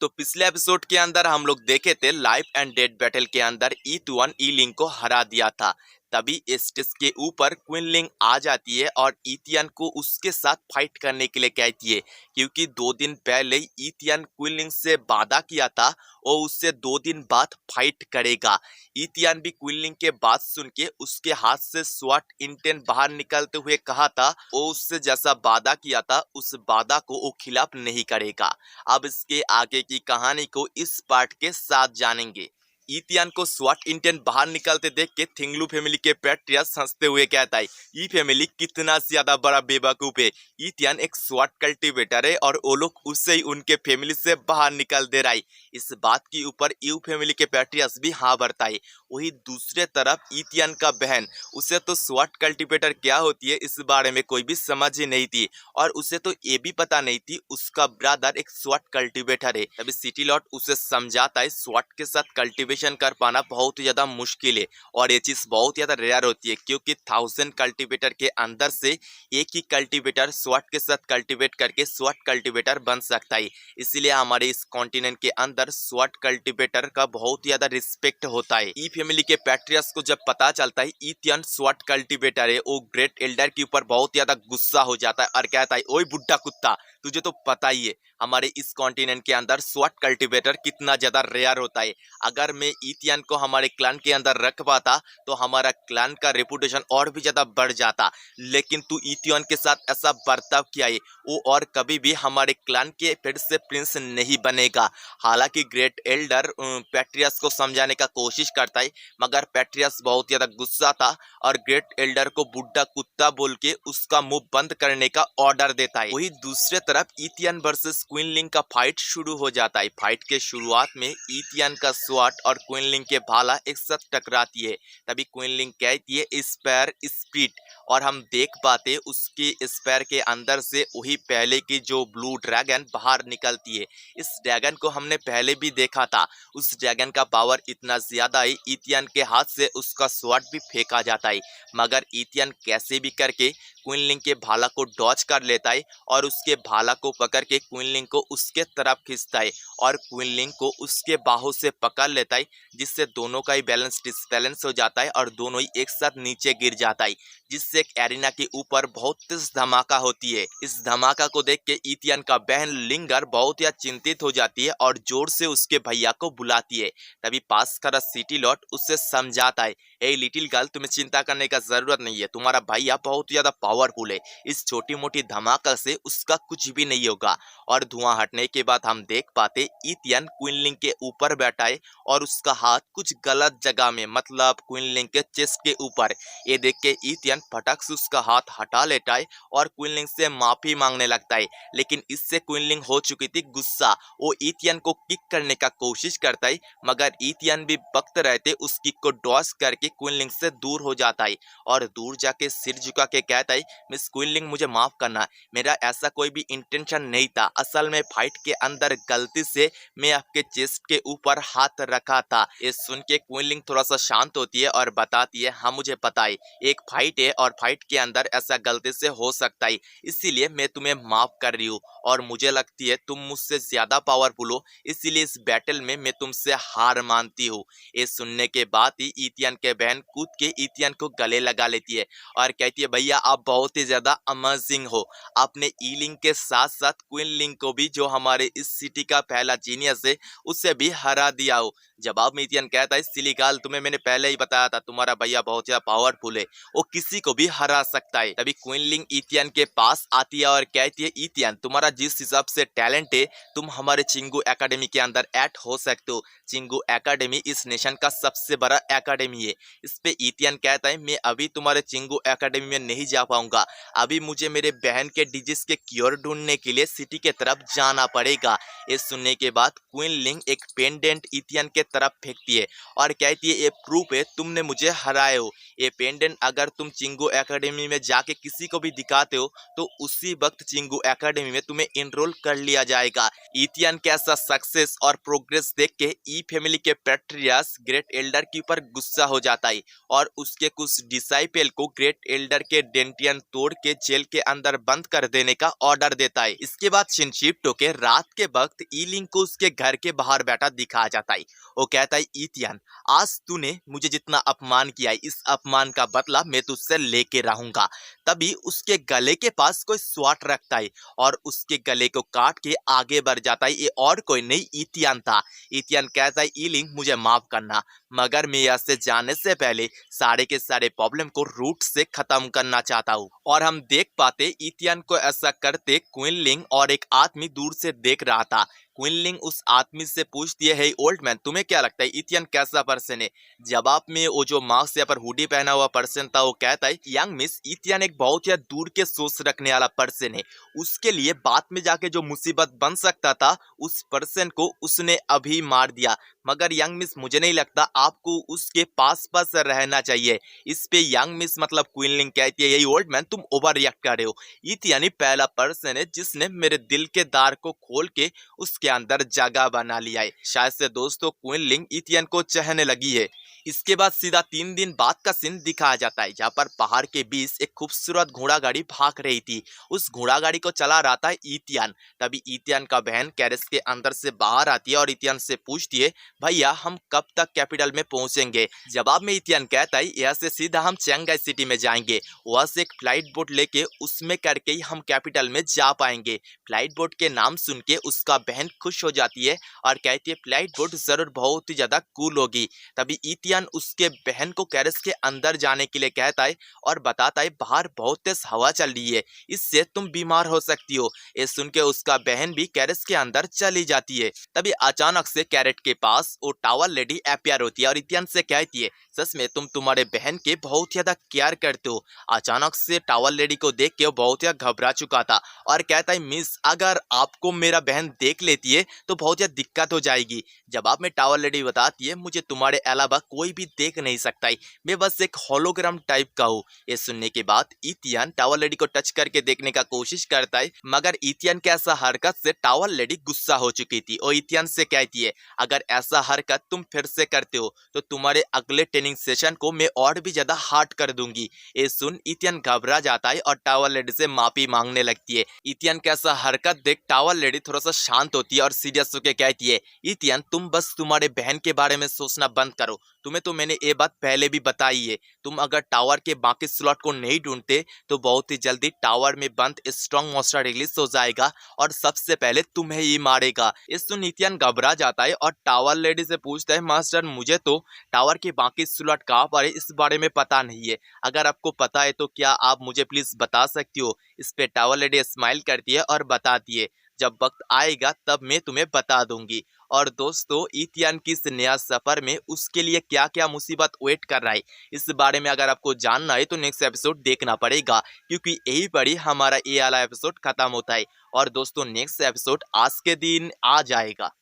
तो पिछले एपिसोड के अंदर हम लोग देखे थे लाइफ एंड डेथ बैटल के अंदर ई1 ई लिंग को हरा दिया था। तभी एस्टिस के ऊपर क्वीन लिंग आ जाती है और इथियन को उसके साथ फाइट करने के लिए कहती है, क्योंकि 2 दिन पहले इथियन क्वीन लिंग से वादा किया था और उससे 2 दिन बाद फाइट करेगा। इथियन भी क्वीन लिंग के बात सुन के उसके हाथ से स्वॉर्ड इंटेंट बाहर निकलते हुए कहा था वो उससे जैसा वादा किया था उस वादा को वो खिलाफ नहीं करेगा। अब इसके आगे की कहानी को इस पार्ट के साथ जानेंगे। इथियन को स्वॉर्ड इंटेंट बाहर निकलते देख के थिंगलू फैमिली के पैट्रियस हंसते हुए कहता है, ये फैमिली कितना ज्यादा बड़ा बेवकूफ है। इथियन एक स्वॉर्ड कल्टीवेटर है और वो लोग उससे ही उनके फैमिली से बाहर निकल दे रहा है। इस बात के ऊपर यू फैमिली के पैट्रियस भी हाँ भरता है। वही दूसरे तरफ इथियन का बहन, उसे तो स्वॉर्ड कल्टीवेटर क्या होती है इस बारे में कोई भी समझ ही नहीं थी और उसे तो ये भी पता नहीं थी उसका ब्रदर एक स्वॉर्ड कल्टीवेटर है। तभी सिटी लॉर्ड उसे समझाता है स्वॉर्ड के साथ कल्टीवेशन कर पाना बहुत ही ज्यादा मुश्किल है और ये चीज बहुत ज्यादा रेयर होती है, क्योंकि 1000 कल्टीवेटर के अंदर से एक ही कल्टीवेटर स्वॉर्ड के साथ कल्टीवेट करके स्वॉर्ड कल्टीवेटर बन सकता है। इसीलिए हमारे इस कॉन्टिनेंट के अंदर स्वॉर्ड कल्टीवेटर का बहुत ज्यादा रिस्पेक्ट होता है। ई फैमिली के पैट्रियस को जब पता चलता है इथियन स्वॉर्ड कल्टीवेटर है, वो ग्रेट एल्डर के ऊपर बहुत ज्यादा गुस्सा हो जाता है और कहता है, ओए बुड्ढा कुत्ता, तुझे तो पता ही है हमारे इस कॉन्टिनेंट के अंदर स्वॉर्ड कल्टीवेटर कितना ज्यादा रेयर होता है। अगर मैं इथियन को हमारे क्लैन के अंदर रख पाता तो हमारा क्लैन का रेपुटेशन और भी ज्यादा बढ़ जाता, लेकिन तू इथियन के साथ ऐसा बर्ताव किया है, वो और कभी भी हमारे क्लैन के फिर से प्रिंस नहीं बनेगा। हालांकि ग्रेट एल्डर पैट्रियस को समझाने का कोशिश करता है, मगर पैट्रियस बहुत ज्यादा गुस्सा था और ग्रेट एल्डर को बुड्ढा कुत्ता बोल के उसका मुंह बंद करने का ऑर्डर देता है। वही दूसरे तरफ इथियन वर्सेस क्वीन लिंग का फाइट शुरू हो जाता है। फाइट के शुरुआत में इथियन का स्वॉर्ड और क्वीन लिंग के भाला एक साथ टकराती है। तभी क्वीन लिंग कहती है स्पेयर स्प्रिट, और हम देख पाते उसकी स्पेयर के अंदर से वही पहले की जो ब्लू ड्रैगन बाहर निकलती है। इस ड्रैगन को हमने पहले भी देखा था। उस ड्रैगन का पावर इतना ज्यादा है, इथियन के हाथ से उसका स्वॉर्ड भी फेंका जाता है, मगर इथियन कैसे भी करके क्वीन लिंग के भाला को डॉच कर लेता है और उसके भाला को पकड़ के क्वीन लिंग को उसके तरफ खींचता है और क्वीन लिंग को उसके बाहों से पकड़ लेता है, जिससे दोनों का ही बैलेंस डिसबैलेंस हो जाता है और दोनों ही एक साथ नीचे गिर जाता है, जिससे एक एरिना के ऊपर बहुत तेज धमाका होती है। इस धमाका को देख के इथियन का बहन लिंगर बहुत ही चिंतित हो जाती है और जोर से उसके भैया को बुलाती है। तभी पास खड़ा सिटी लॉर्ड उससे समझाता है, ए लिटिल गर्ल, तुम्हें चिंता करने का जरूरत नहीं है, तुम्हारा भैया बहुत ज्यादा पावरफुल है, इस छोटी मोटी धमाका से उसका कुछ भी नहीं होगा। और धुआं हटने के बाद हम देख पाते इथियन क्वीन लिंग के ऊपर बैठा है और उसका हाथ कुछ गलत जगह में, मतलब क्वीन लिंग के चेस्ट के ऊपर। ये देख के इथियन फटक से उसका हाथ हटा लेता है और क्वीन लिंग से माफी मांगने लगता है, लेकिन इससे क्वीन लिंग हो चुकी थी गुस्सा। वो इथियन को किक करने का कोशिश करता है, मगर इथियन भी वक्त रहते उस किक को डॉच करके क्वीन लिंग से दूर हो जाता है और दूर जाके सिर झुका के कहता है, मिस क्वीन लिंग, मुझे माफ करना, मेरा ऐसा कोई भी इंटेंशन नहीं था। असल में फाइट के अंदर गलती से मैं आपके चेस्ट के ऊपर हाथ रखा था। ये सुन के क्वीन लिंग थोड़ा सा शांत होती है और बताती है, हाँ मुझे पता है, एक फाइट है और फाइट के अंदर ऐसा गलती से हो सकता है, इसीलिए मैं तुम्हें माफ कर रही हूँ और मुझे लगती है तुम मुझसे ज्यादा पावरफुल हो, इसीलिए इस बैटल में मैं तुमसे हार मानती हूँ। ये सुनने के बाद ही इथियन के बहन कूद के इथियन को गले लगा लेती है और कहती है, भैया आप बहुत ही ज्यादा अमेजिंग हो, आपने ई लिंग के साथ साथ क्वीन लिंग को भी, जो हमारे इस सिटी का पहला जीनियस है, उससे भी हरा दिया हो। जवाब में इथियन कहता है, सिली गर्ल, तुम्हें मैंने पहले ही बताया था तुम्हारा भैया बहुत ज्यादा पावरफुल है, वो किसी को भी हरा सकता है। तभी क्वीन लिंग इथियन के पास आती है और कहती है, इथियन तुम्हारा जिस हिसाब से टैलेंट है, तुम हमारे चिंगू एकेडमी के अंदर ऐड हो सकते हो। चिंगू एकेडमी इस नेशन का सबसे बड़ा एकेडमी है। इस पे इथियन कहता है, मैं अभी तुम्हारे चिंगू एकेडमी में नहीं जा पाऊंगा, अभी मुझे मेरे बहन के डिजीज के क्योर ढूंढने के लिए सिटी के तरफ जाना पड़ेगा। ये सुनने के बाद क्वीन लिंग एक पेंडेंट इथियन के तरफ फेंकती है और कहती है, ये प्रूफ है तुमने मुझे हराए हो। ये पेंडेंट अगर तुम चिंगू एकेडमी में जाके किसी को भी दिखाते हो तो उसी वक्त चिंगू एकेडमी में तुम्हें इनरोल कर लिया जाएगा। इथियन के ऐसा सक्सेस और प्रोग्रेस देख के ई फैमिली के पैट्रियस ग्रेट एल्डर के ऊपर गुस्सा हो जाता है और उसके कुछ डिसाइपल को ग्रेट एल्डर के डेंटियन तोड़ के जेल के अंदर बंद कर देने का ऑर्डर देता है। इसके बाद शिनशिप्टो के रात के वक्त ईलिंग को उसके घर के बाहर बैठा दिखाया जाता है। वो कहता है, इथियन, आज तूने मुझे जितना अपमान किया है, इस अपमान का बदला मैं तुझसे लेके रहूंगा। तभी उसके गले के पास कोई स्वाट रखता है और उसके गले को काट के आगे बढ़ जाता है। ये और कोई नहीं, इथियन था। इथियन कहता है, ईलिंग, मुझे माफ करना, मगर मैं यहाँ से जाने से पहले सारे के सारे प्रॉब्लम को रूट से खत्म करना चाहता हूँ। और हम देख पाते इथियन को ऐसा करते क्विनलिंग और एक आदमी दूर से देख रहा था। क्विनलिंग उस आदमी से पूछती है, हे ओल्ड मैन, तुम्हें क्या लगता है इथियन कैसा पर्सन है? जवाब में वो जो मास्क या पर हुडी पहना हुआ पर्सन था वो कहता है, यंग मिस, इथियन एक बहुत ही दूर के सोच रखने वाला पर्सन है। उसके लिए बाद में जाके जो मुसीबत बन सकता था उस पर्सन को उसने अभी मार दिया। मगर यंग मिस, मुझे नहीं लगता, आपको उसके पास पास रहना चाहिए। इस पे यंग मिस मतलब क्विनलिंग कहती है, यही ओल्ड मैन, तुम ओवर रिएक्ट कर रहे हो। इथियन ही पहला पर्सन है जिसने मेरे दिल के द्वार को खोल के उसके अंदर जगह बना लिया है। शायद से दोस्तों क्विनलिंग इथियन को चाहने लगी है। इसके बाद सीधा 3 दिन बाद का सीन दिखाया जाता है, जहाँ पर पहाड़ के बीच एक खूबसूरत घोड़ा गाड़ी भाग रही थी। उस घोड़ा गाड़ी को चला रहा था इथियन। तभी इथियन का बहन कैरेज के अंदर से बाहर आती है और इथियन से पूछती है, भैया हम कब तक कैपिटल में पहुंचेंगे? जवाब में इथियन कहता है, यहाँ से सीधा हम चेंगाई सिटी में जाएंगे, वहां से एक फ्लाइट बोट लेके उसमें करके ही हम कैपिटल में जा पाएंगे। फ्लाइट बोट के नाम सुन के उसका बहन खुश हो जाती है और कहती है, फ्लाइट बोट जरूर बहुत ही ज्यादा कूल होगी। तभी इथियन उसके बहन को कैरेज के अंदर जाने के लिए कहता है और बताता है, बाहर बहुत तेज हवा चल रही है, इससे तुम बीमार हो सकती हो। ये सुन के उसका बहन भी कैरेज के अंदर चली जाती है। तभी अचानक से कैरेट के पास वो टावल लेडी अपियर होती है और इथियन से कहती है, सच में तुम तुम्हारे बहन के बहुत ज्यादा केयर करते हो। अचानक से टावल लेडी को देख के वो बहुत ज्यादा घबरा चुका था और कहता है, मिस, अगर आपको मेरा बहन देख लेती है तो बहुत ज्यादा दिक्कत हो जाएगी। जवाब में टावल लेडी बताती है, मुझे तुम्हारे अलावा कोई भी देख नहीं सकता है, मैं बस एक होलोग्राम टाइप का हूँ। ये सुनने के बाद इथियन टावल लेडी को टच करके देखने का कोशिश करता है, मगर इथियन के ऐसा हरकत से टावल लेडी गुस्सा हो चुकी थी और इथियन से कहती है, अगर ऐसा हरकत तुम फिर से करते हो तो तुम्हारे अगले ट्रेनिंग सेशन को मैं और भी ज्यादा हार्ड कर दूंगी। ये सुन इथियन घबरा जाता है और टावल लेडी से माफी मांगने लगती है। इथियन का ऐसा हरकत देख टावल लेडी थोड़ा सा शांत होती है और सीरियस होकर कहती है, इथियन, तुम बस तुम्हारे बहन के बारे में सोचना बंद करो। तुम्हें तो मैंने ये बात पहले भी बताई है, तुम अगर टावर के बाकी स्लॉट को नहीं ढूंढते तो बहुत ही जल्दी टावर में बंद स्ट्रॉन्ग मॉन्स्टर रिलीज हो जाएगा और सबसे पहले तुम्हें ही मारेगा। इस सुन इथियन घबरा जाता है और टावर लेडी से पूछता है, मास्टर, मुझे तो टावर के बाकी स्लॉट कहाँ पर है इस बारे में पता नहीं है, अगर आपको पता है तो क्या आप मुझे प्लीज बता सकती हो? इस पे टावर लेडी स्माइल करती है और बताती है, जब वक्त आएगा तब मैं तुम्हें बता दूंगी। और दोस्तों, इथियन की इस नया सफर में उसके लिए क्या क्या मुसीबत वेट कर रहा है, इस बारे में अगर आपको जानना है तो नेक्स्ट एपिसोड देखना पड़ेगा, क्योंकि यही पर ही हमारा ये वाला एपिसोड खत्म होता है और दोस्तों नेक्स्ट एपिसोड आज के दिन आ जाएगा।